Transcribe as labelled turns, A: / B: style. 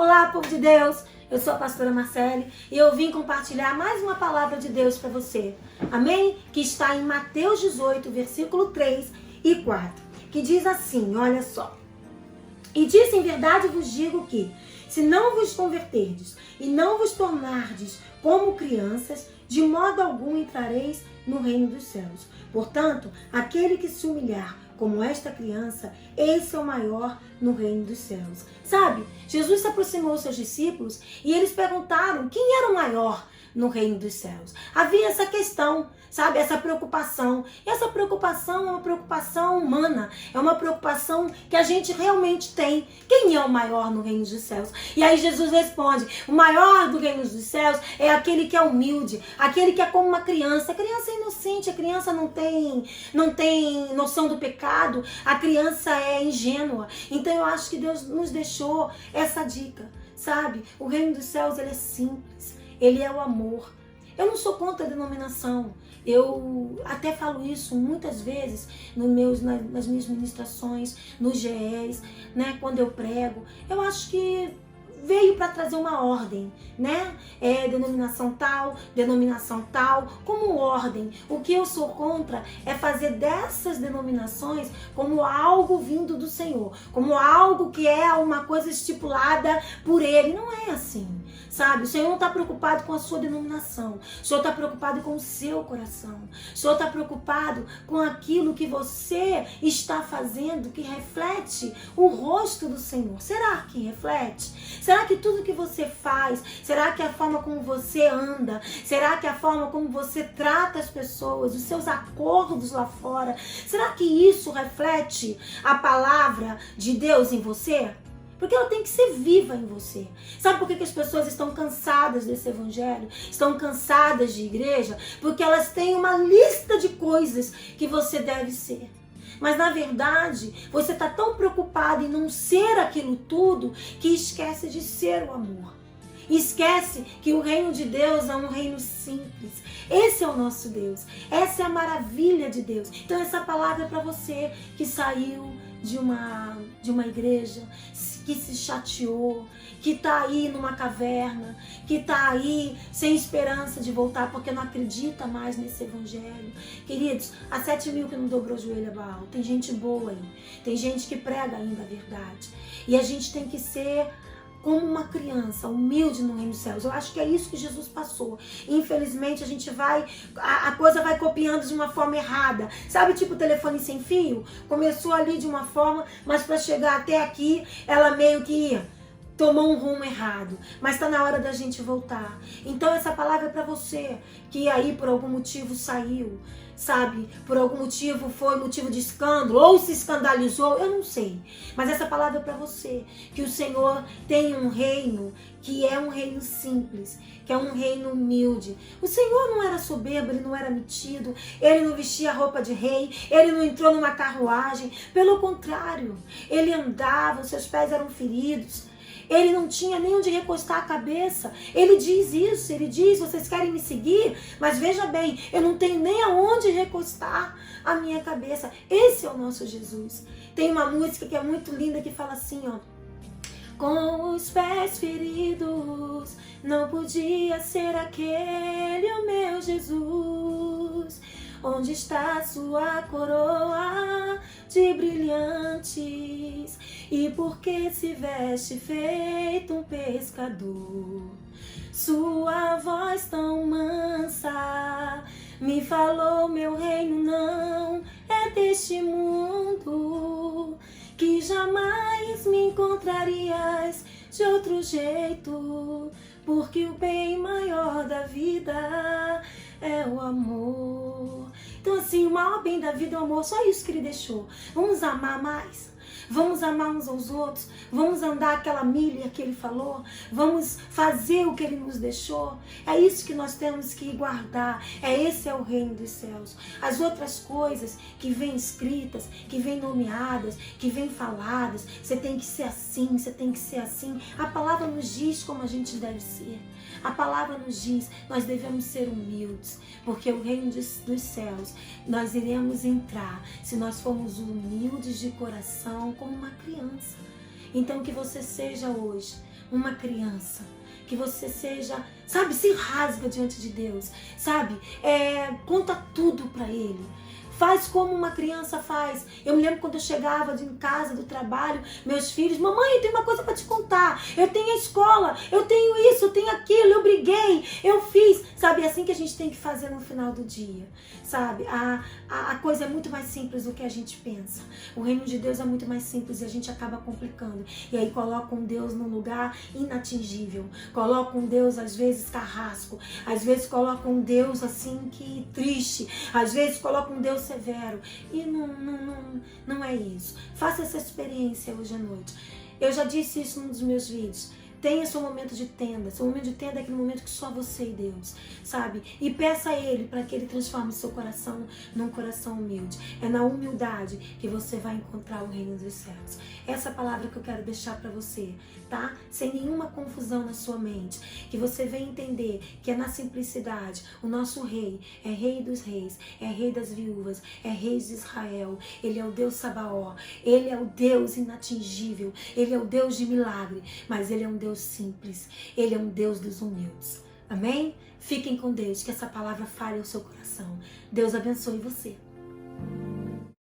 A: Olá, povo de Deus! Eu sou a pastora Marcele e eu vim compartilhar mais uma palavra de Deus para você. Amém? Que está em Mateus 18, versículo 3 e 4. Que diz assim, olha só. E disse, em verdade vos digo que, se não vos converterdes e não vos tornardes como crianças, de modo algum entrareis no reino dos céus. Portanto, aquele que se humilhar como esta criança, esse é o maior no reino dos céus. Sabe, Jesus se aproximou aos seus discípulos e eles perguntaram quem era o maior no reino dos céus. Havia essa questão, sabe, essa preocupação. E essa preocupação é uma preocupação humana, é uma preocupação que a gente realmente tem. Quem é o maior no reino dos céus? E aí Jesus responde, o maior do reino dos céus é aquele que é humilde, aquele que é como uma criança. A criança é inocente, a criança não tem noção do pecado, a criança é ingênua. Então eu acho que Deus nos deixou essa dica, sabe? O reino dos céus, ele é simples. Ele é o amor. Eu não sou contra a denominação. Eu até falo isso muitas vezes nas minhas ministrações, nos GEs, né? Quando eu prego. Eu acho que veio para trazer uma ordem, né? Denominação tal, como ordem. O que eu sou contra é fazer dessas denominações como algo vindo do Senhor, como algo que é uma coisa estipulada por Ele. Não é assim, sabe? O Senhor não está preocupado com a sua denominação. O Senhor está preocupado com o seu coração. O Senhor está preocupado com aquilo que você está fazendo, que reflete o rosto do Senhor. Será que reflete? Será que tudo que você faz, será que a forma como você anda, será que a forma como você trata as pessoas, os seus acordos lá fora, será que isso reflete a palavra de Deus em você? Porque ela tem que ser viva em você. Sabe por que as pessoas estão cansadas desse evangelho? Estão cansadas de igreja? Porque elas têm uma lista de coisas que você deve ser. Mas na verdade, você está tão preocupado em não ser aquilo tudo que esquece de ser o amor. Esquece que o reino de Deus é um reino simples. Esse é o nosso Deus. Essa é a maravilha de Deus. Então essa palavra é para você que saiu de uma igreja, que se chateou, que está aí numa caverna, que está aí sem esperança de voltar porque não acredita mais nesse evangelho. Queridos, há 7.000 que não dobrou o joelho a Baal. Tem gente boa aí, tem gente que prega ainda a verdade. E a gente tem que ser como uma criança, humilde no reino dos céus. Eu acho que é isso que Jesus passou. Infelizmente, a coisa vai copiando de uma forma errada. Sabe, tipo o telefone sem fio? Começou ali de uma forma, mas para chegar até aqui, ela meio que tomou um rumo errado. Mas está na hora da gente voltar. Então essa palavra é para você que aí por algum motivo saiu, sabe? Por algum motivo foi motivo de escândalo ou se escandalizou, eu não sei. Mas essa palavra é para você, que o Senhor tem um reino que é um reino simples, que é um reino humilde. O Senhor não era soberbo, ele não era metido, ele não vestia roupa de rei, ele não entrou numa carruagem. Pelo contrário, ele andava, seus pés eram feridos. Ele não tinha nem onde recostar a cabeça. Ele diz isso, ele diz, vocês querem me seguir? Mas veja bem, eu não tenho nem aonde recostar a minha cabeça. Esse é o nosso Jesus. Tem uma música que é muito linda que fala assim, ó. Com os pés feridos, não podia ser aquele o meu Jesus. Onde está sua coroa de brilhantes? E por que se veste feito um pescador? Sua voz tão mansa me falou, meu reino não é deste mundo, que jamais me encontrarias de outro jeito, porque o bem maior da vida é o amor. Então assim, o maior bem da vida é o amor, só isso que ele deixou. Vamos amar mais, vamos amar uns aos outros, vamos andar aquela milha que ele falou, vamos fazer o que ele nos deixou. É isso que nós temos que guardar, esse é o reino dos céus. As outras coisas que vêm escritas, que vêm nomeadas, que vêm faladas, você tem que ser assim, você tem que ser assim. A palavra nos diz como a gente deve ser. A palavra nos diz, nós devemos ser humildes, porque o reino dos céus nós iremos entrar se nós formos humildes de coração como uma criança. Então que você seja hoje uma criança. Que você seja, sabe, se rasga diante de Deus, sabe? Conta tudo para Ele. Faz como uma criança faz. Eu me lembro quando eu chegava em casa, do trabalho, meus filhos, mamãe, eu tenho uma coisa para te contar. Eu tenho a escola, eu tenho isso, eu tenho aquilo, eu briguei, eu fiz. Sabe, é assim que a gente tem que fazer no final do dia. Sabe, a coisa é muito mais simples do que a gente pensa. O reino de Deus é muito mais simples e a gente acaba complicando. E aí coloca um Deus num lugar inatingível. Coloca um Deus, às vezes, carrasco. Às vezes coloca um Deus, assim, que triste. Às vezes coloca um Deus severo. E não é isso. Faça essa experiência hoje à noite. Eu já disse isso num dos meus vídeos. Tenha seu momento de tenda. Seu momento de tenda é aquele momento que só você e Deus, sabe? E peça a Ele para que Ele transforme seu coração num coração humilde. É na humildade que você vai encontrar o reino dos céus. Essa palavra que eu quero deixar para você, tá? Sem nenhuma confusão na sua mente. Que você venha entender que é na simplicidade. O nosso rei é rei dos reis, é rei das viúvas, é rei de Israel. Ele é o Deus Sabaó. Ele é o Deus inatingível. Ele é o Deus de milagre. Mas Ele é um Deus simples, Ele é um Deus dos humildes. Amém? Fiquem com Deus, que essa palavra fale ao seu coração. Deus abençoe você.